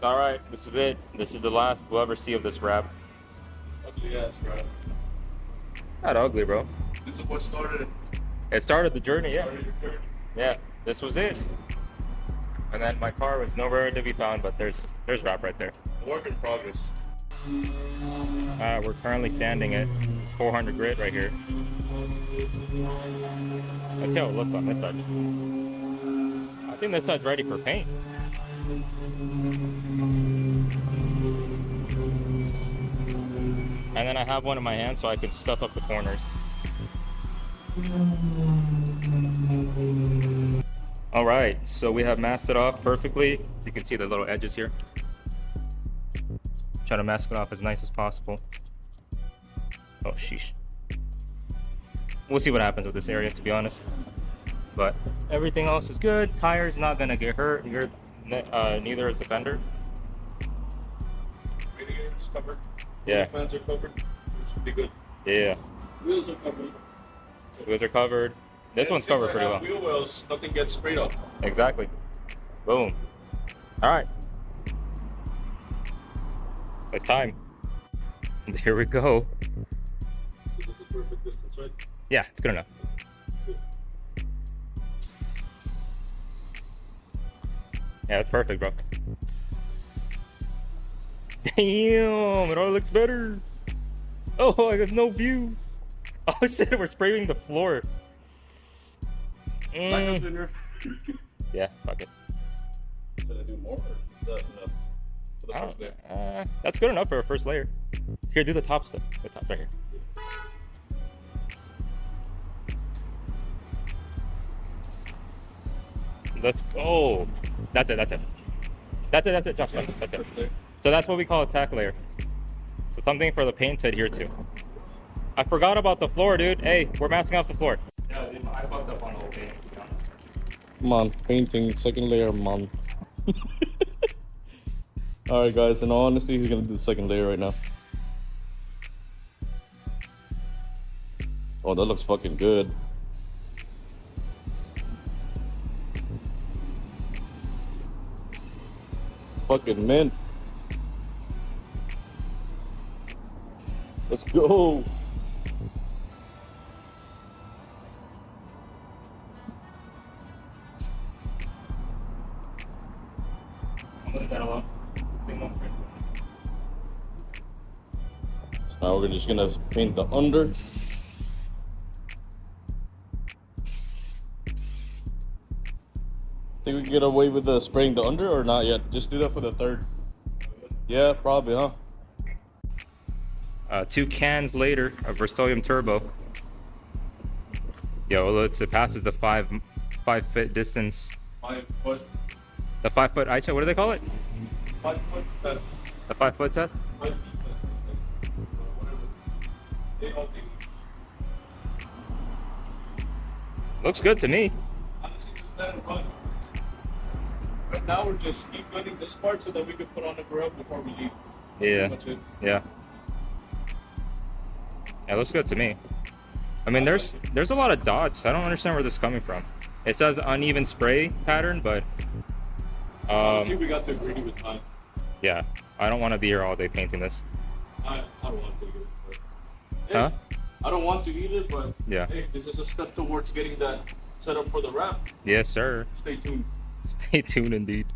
All right, this is it. This is the last we'll ever see of this wrap. Ugly ass, bro. Not ugly, bro. This is what started it. It started the journey, yeah. Started your journey. Yeah, this was it. And then my car was nowhere to be found, but there's wrap right there. Work in progress. We're currently sanding it. It's 400 grit right here. Let's see how it looks on this side. I think this side's ready for paint. And then I have one in my hand so I can scuff up the corners. All right, so we have masked it off perfectly. You can see the little edges here. Try to mask it off as nice as possible. Oh, sheesh. We'll see what happens with this area, to be honest. But everything else is good. Tire's not gonna get hurt. Neither is the fender. Radiator is covered. Yeah. Fans are covered. It should be good. Yeah. Wheels are covered. Wheels are covered. This one's covered pretty well. Wheel wells, nothing gets sprayed up. Exactly. Boom. All right. It's time. And here we go. So this is perfect distance, right? Yeah, it's good enough. Good. Yeah, it's perfect, bro. Damn, it all looks better. Oh, I got no view. Oh shit, we're spraying the floor. Backup in there. Yeah, fuck it. Should I do more or is that enough for the first layer? That's good enough for a first layer. Here, do the top stuff. The top right here. Let's go. That's it. That's it. That's it. That's it. Josh, that's it. So that's what we call a tack layer. So something for the paint to adhere to. I forgot about the floor, dude. Hey, we're masking off the floor. Yeah, dude, I fucked up on the whole paint. Come on, painting, second layer, man. Alright guys, in all honesty, he's gonna do the second layer right now. Oh, that looks fucking good. Fucking mint. Let's go. Leave that alone. Now we're just gonna paint the under. Think we can get away with spraying the under or not yet? Just do that for the third. Yeah, probably, huh? 2 cans later of Rust-Oleum Turbo. Yo, it passes the 5 foot distance. 5 foot. The 5 foot ISO, what do they call it? 5 foot test. The 5 foot test? 5 feet test. Whatever. They all think. Looks good to me. Honestly, just let it run. Right now, we're just keep running this part so that we can put on the grill before we leave. Yeah. That's it. Yeah. Yeah, looks good to me. I mean, there's a lot of dots. I don't understand where this is coming from. It says uneven spray pattern, but Honestly, we got to agree with time. yeah, I don't want to be here all day painting this. I don't want to either. But, hey, Huh? I don't want to either, but Yeah. hey, this is a step towards getting that set up for the wrap. Yes, sir. Stay tuned. Stay tuned, indeed.